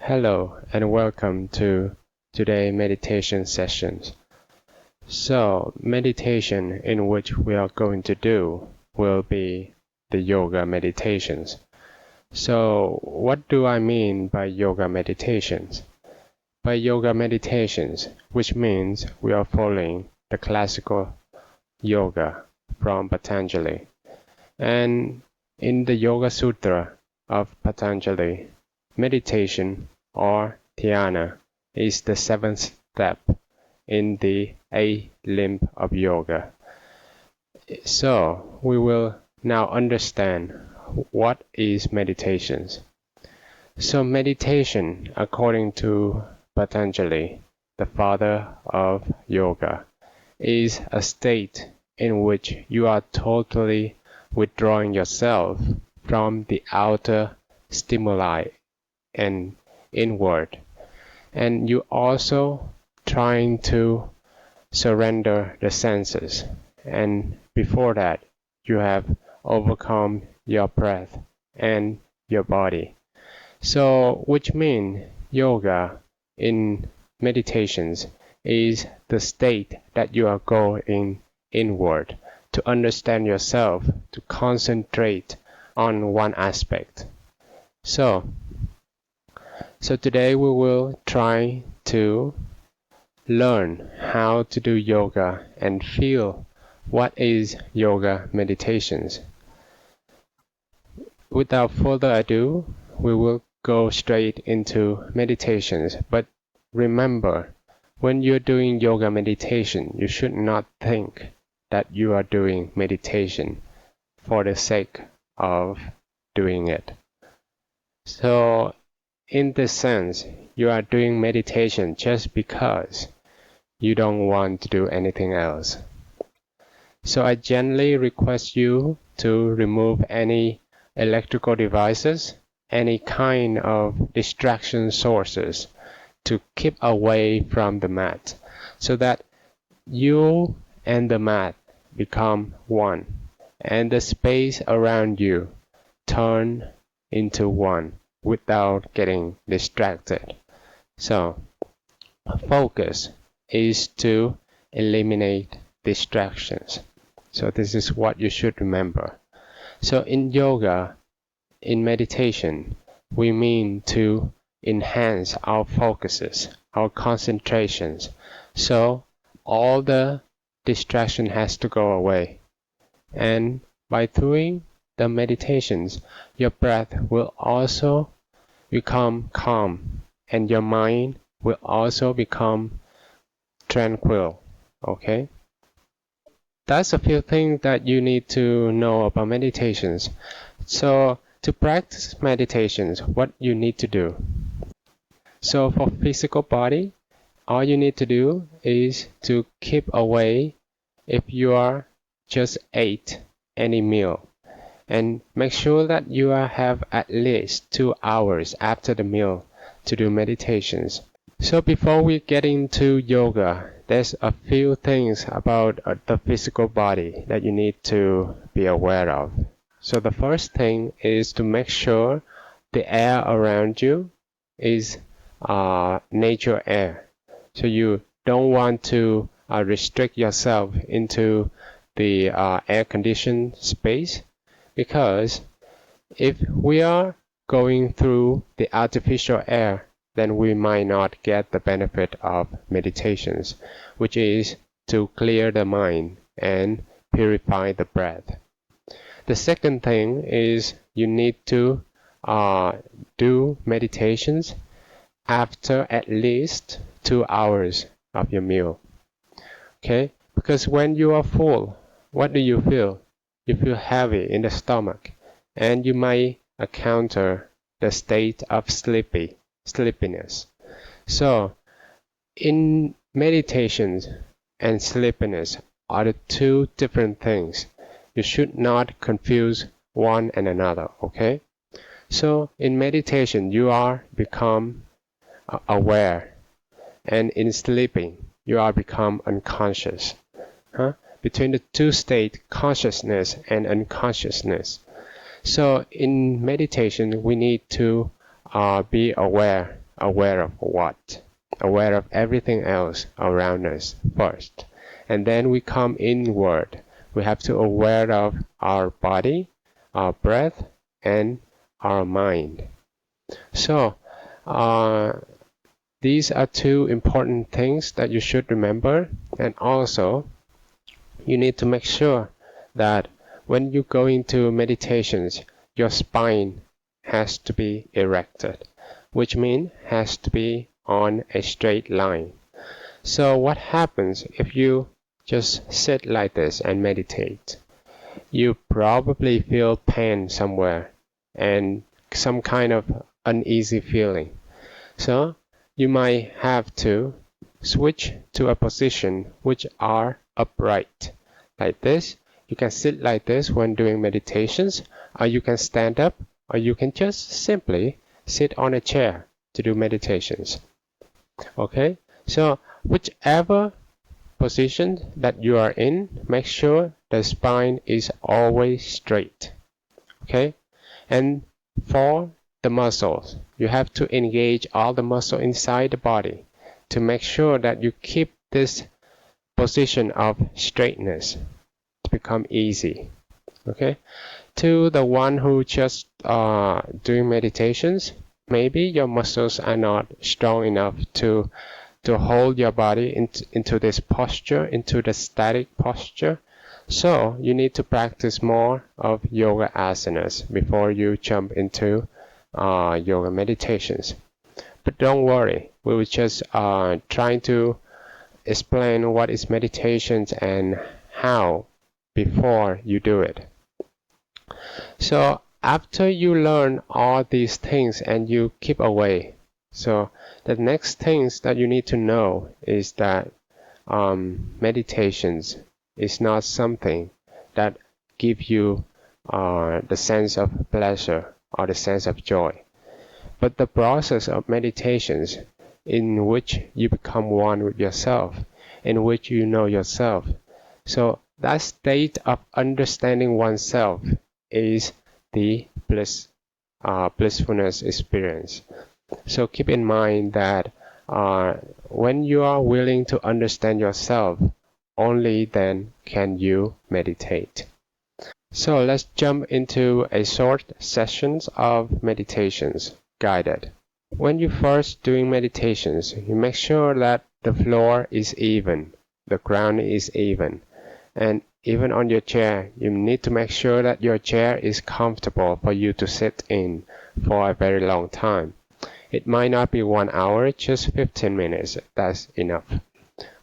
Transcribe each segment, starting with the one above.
Hello and welcome to today's meditation sessions. So, meditation in which we are going to do will be the yoga meditations. So, what do I mean by yoga meditations? By yoga meditations, which means we are following the classical yoga from Patanjali. And in the Yoga Sutra of Patanjali, meditation or dhyana is the seventh step in the eighth limb of yoga. So we will now understand what is meditation. So meditation, according to Patanjali, the father of yoga, is a state in which you are totally withdrawing yourself from the outer stimuli and inward, and you also trying to surrender the senses, and before that you have overcome your breath and your body. So which means yoga in meditations is the state that you are going inward to understand yourself, to concentrate on one aspect. So today we will try to learn how to do yoga and feel what is yoga meditations. Without further ado, we will go straight into meditations. But remember, when you're doing yoga meditation, you should not think that you are doing meditation for the sake of doing it. So in this sense, you are doing meditation just because you don't want to do anything else. So I gently request you to remove any electrical devices, any kind of distraction sources, to keep away from the mat so that you and the mat become one and the space around you turn into one without getting distracted. So focus is to eliminate distractions. So this is what you should remember. So in yoga, in meditation, we mean to enhance our focuses, our concentrations. So all the distraction has to go away. And by doing the meditations, your breath will also become calm and your mind will also become tranquil. Okay? That's a few things that you need to know about meditations. So to practice meditations, what you need to do. So for physical body, all you need to do is to keep away if you are just ate any meal, and make sure that you have at least 2 hours after the meal to do meditations. So before we get into yoga, there's a few things about the physical body that you need to be aware of. So the first thing is to make sure the air around you is nature air. So you don't want to restrict yourself into the air-conditioned space, because if we are going through the artificial air, then we might not get the benefit of meditations, which is to clear the mind and purify the breath. The second thing is you need to do meditations after at least 2 hours of your meal. Okay? Because when you are full, what do you feel? You feel heavy in the stomach, and you might encounter the state of sleepiness. So, in meditations and sleepiness are the two different things. You should not confuse one and another, okay? So, in meditation, you are become aware, and in sleeping, you are become unconscious. Between the two states, consciousness and unconsciousness. So in meditation, we need to be aware aware of what? Aware of everything else around us first. And then we come inward. We have to aware of our body, our breath, and our mind. So, these are two important things that you should remember. And also, you need to make sure that when you go into meditations, your spine has to be erected, which means has to be on a straight line. So what happens if you just sit like this and meditate? You probably feel pain somewhere and some kind of uneasy feeling. So you might have to switch to a position which are upright. Like this. You can sit like this when doing meditations, or you can stand up, or you can just simply sit on a chair to do meditations. Okay, so whichever position that you are in, make sure the spine is always straight. Okay, and for the muscles, you have to engage all the muscle inside the body to make sure that you keep this position of straightness to become easy. Okay, to the one who just doing meditations, maybe your muscles are not strong enough to hold your body into this posture, into the static posture. So you need to practice more of yoga asanas before you jump into yoga meditations. But don't worry, we will just trying to explain what is meditations and how before you do it. So after you learn all these things and you keep away, so the next things that you need to know is that meditations is not something that give you the sense of pleasure or the sense of joy, but the process of meditations in which you become one with yourself, in which you know yourself. So that state of understanding oneself is the blissfulness experience. So keep in mind that when you are willing to understand yourself, only then can you meditate. So let's jump into a short sessions of meditations guided. When you first doing meditations, you make sure that the floor is even, the ground is even, and even on your chair, you need to make sure that your chair is comfortable for you to sit in for a very long time. It might not be 1 hour, just 15 minutes, that's enough.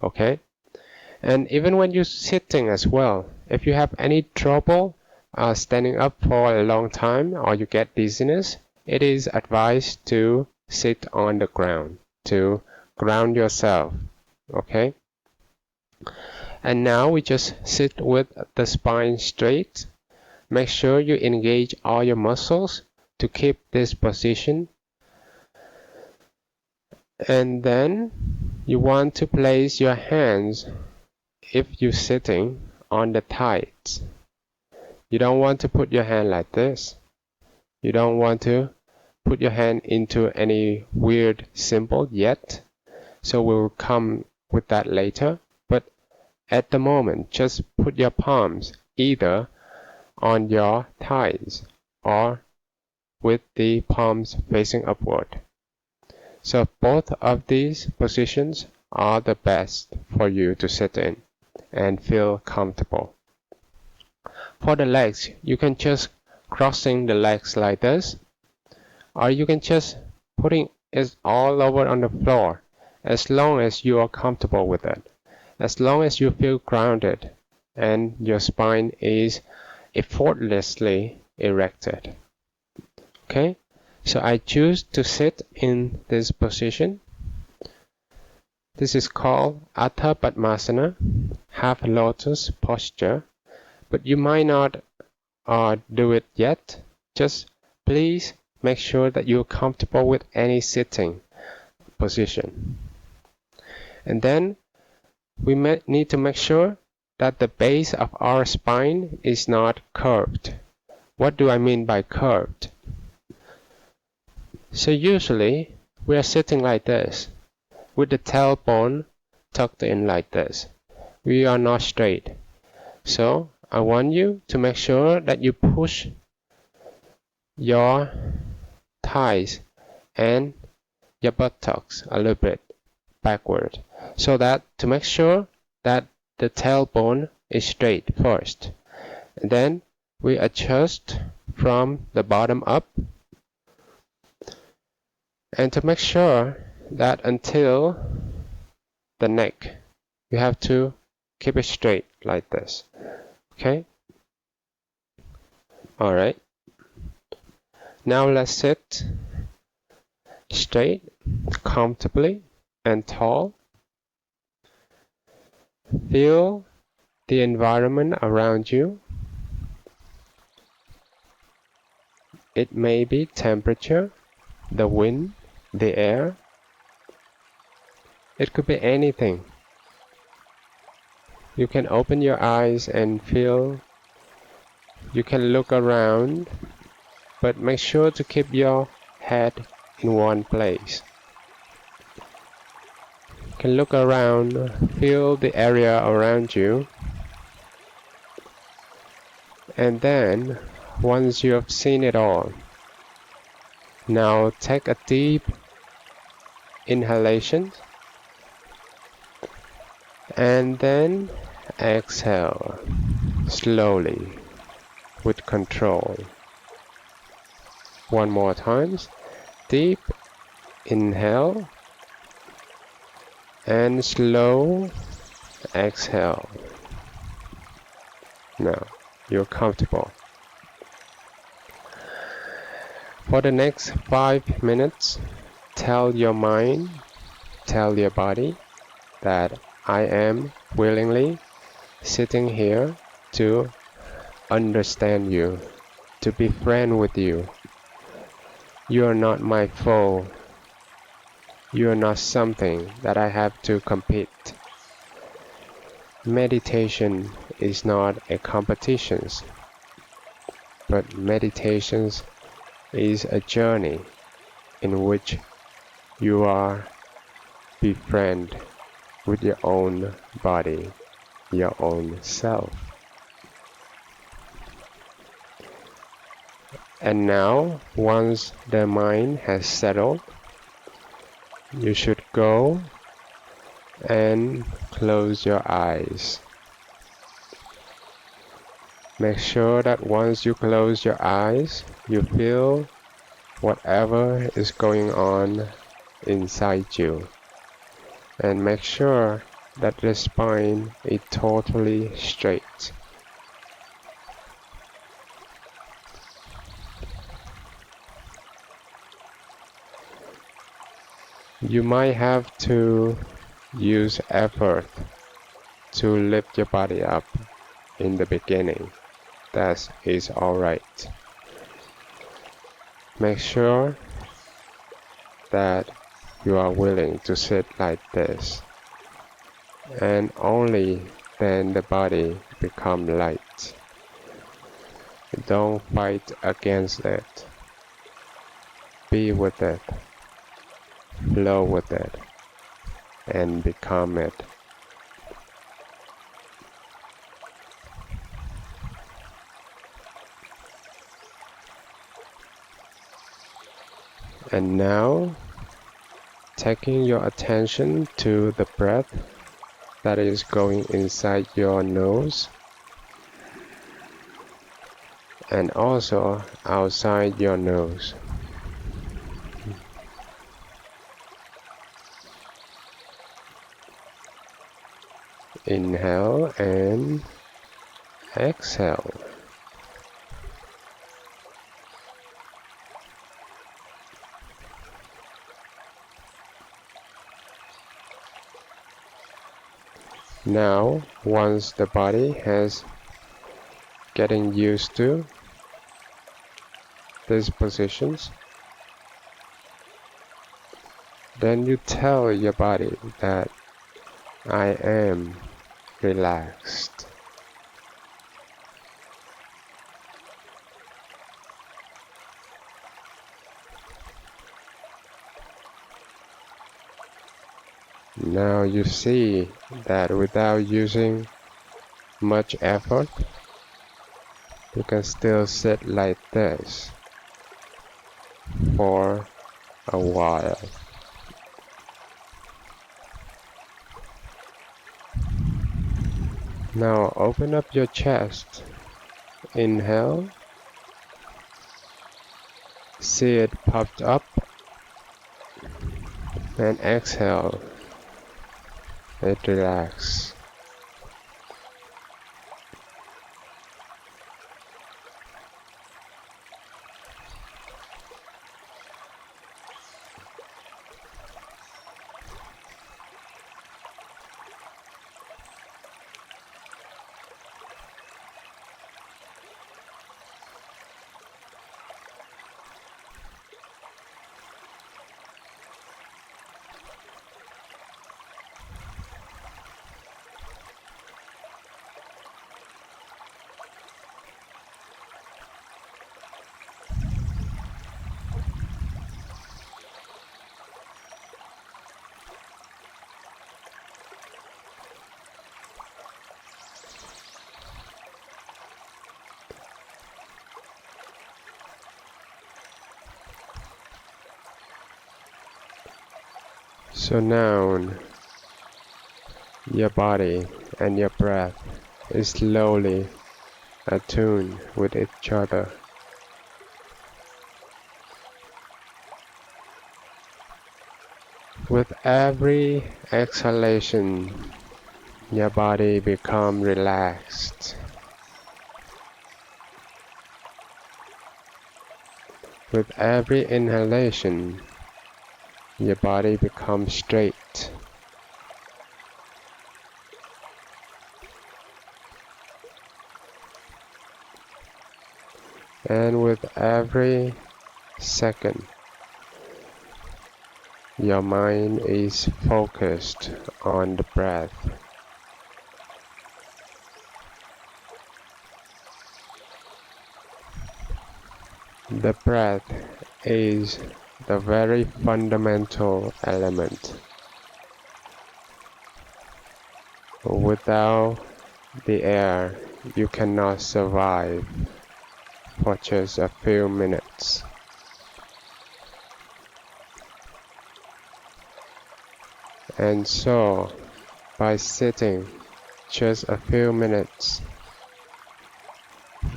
Okay? And even when you're sitting as well, if you have any trouble standing up for a long time or you get dizziness, it is advised to sit on the ground to ground yourself. Okay? And now we just sit with the spine straight. Make sure you engage all your muscles to keep this position. And then you want to place your hands, if you're sitting, on the thighs. You don't want to put your hand like this. You don't want to put your hand into any weird symbol yet. So we'll come with that later. But at the moment, just put your palms either on your thighs or with the palms facing upward. So both of these positions are the best for you to sit in and feel comfortable. For the legs, you can just crossing the legs like this, or you can just putting it all over on the floor, as long as you are comfortable with it, as long as you feel grounded and your spine is effortlessly erected. Okay, so I choose to sit in this position. This is called Atha Padmasana, half lotus posture, but you might not do it yet. Just please make sure that you're comfortable with any sitting position. And then we need to make sure that the base of our spine is not curved. What do I mean by curved? So usually We are sitting like this, with the tailbone tucked in like this. We are not straight. So I want you to make sure that you push your thighs and your buttocks a little bit backward, so that to make sure that the tailbone is straight first. And then we adjust from the bottom up, and to make sure that until the neck, you have to keep it straight like this. Okay? Alright. Now let's sit straight, comfortably, and tall. Feel the environment around you. It may be temperature, the wind, the air. It could be anything. You can open your eyes and feel. You can look around, but make sure to keep your head in one place. You can look around, feel the area around you, and then once you have seen it all, now take a deep inhalation and then exhale slowly with control. One more time. Deep inhale and slow exhale. Now you're comfortable. For the next 5 minutes, tell your mind, tell your body that I am willingly sitting here to understand you, to be friend with you. You are not my foe. You are not something that I have to compete. Meditation is not a competition, but meditation is a journey in which you are befriend with your own body, your own self. And now, once the mind has settled, you should go and close your eyes. Make sure that once you close your eyes, you feel whatever is going on inside you. And make sure that the spine is totally straight. You might have to use effort to lift your body up in the beginning. That is alright. Make sure that you are willing to sit like this, and only then the body becomes light. Don't fight against it. Be with it. Flow with it. And become it. And now, taking your attention to the breath that is going inside your nose and also outside your nose. Inhale and exhale. Now, once the body has getting used to these positions, then you tell your body that I am relaxed. Now you see that without using much effort, you can still sit like this for a while. Now open up your chest. Inhale. See it popped up. And exhale. It relax. So now your body and your breath is slowly attuned with each other. With every exhalation, your body becomes relaxed. With every inhalation, your body becomes straight. And with every second, your mind is focused on the breath. The breath is the very fundamental element. Without the air, you cannot survive for just a few minutes. And so, by sitting just a few minutes,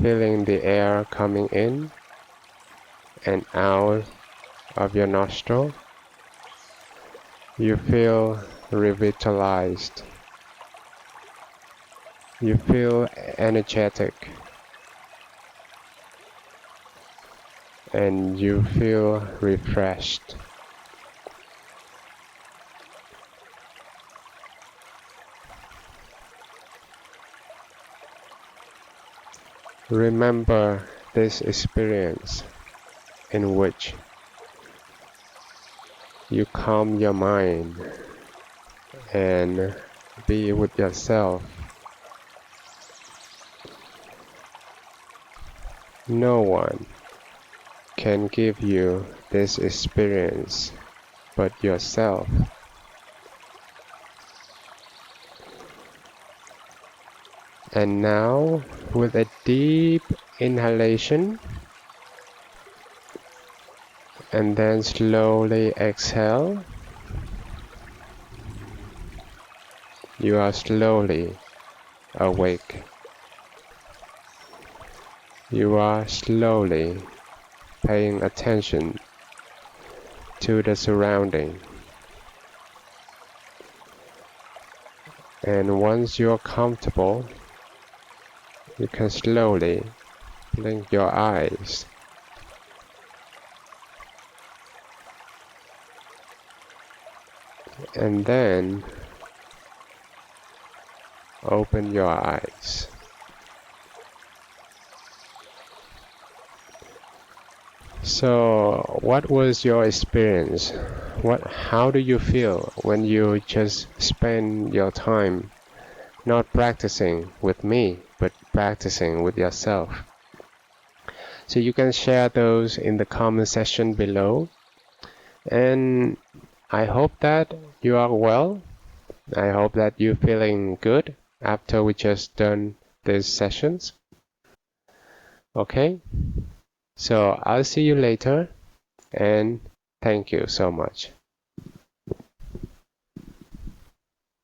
feeling the air coming in and out of your nostril, you feel revitalized. You feel energetic. And you feel refreshed. Remember this experience in which you calm your mind and be with yourself. No one can give you this experience but yourself. And now, with a deep inhalation, and then slowly exhale, you are slowly awake. You are slowly paying attention to the surrounding. And once you're comfortable, you can slowly blink your eyes. And then open your eyes. So, what was your experience? How do you feel when you just spend your time not practicing with me, but practicing with yourself? So you can share those in the comment section below. And I hope that you are well. I hope that you're feeling good after we just done these sessions. Okay, so I'll see you later and thank you so much.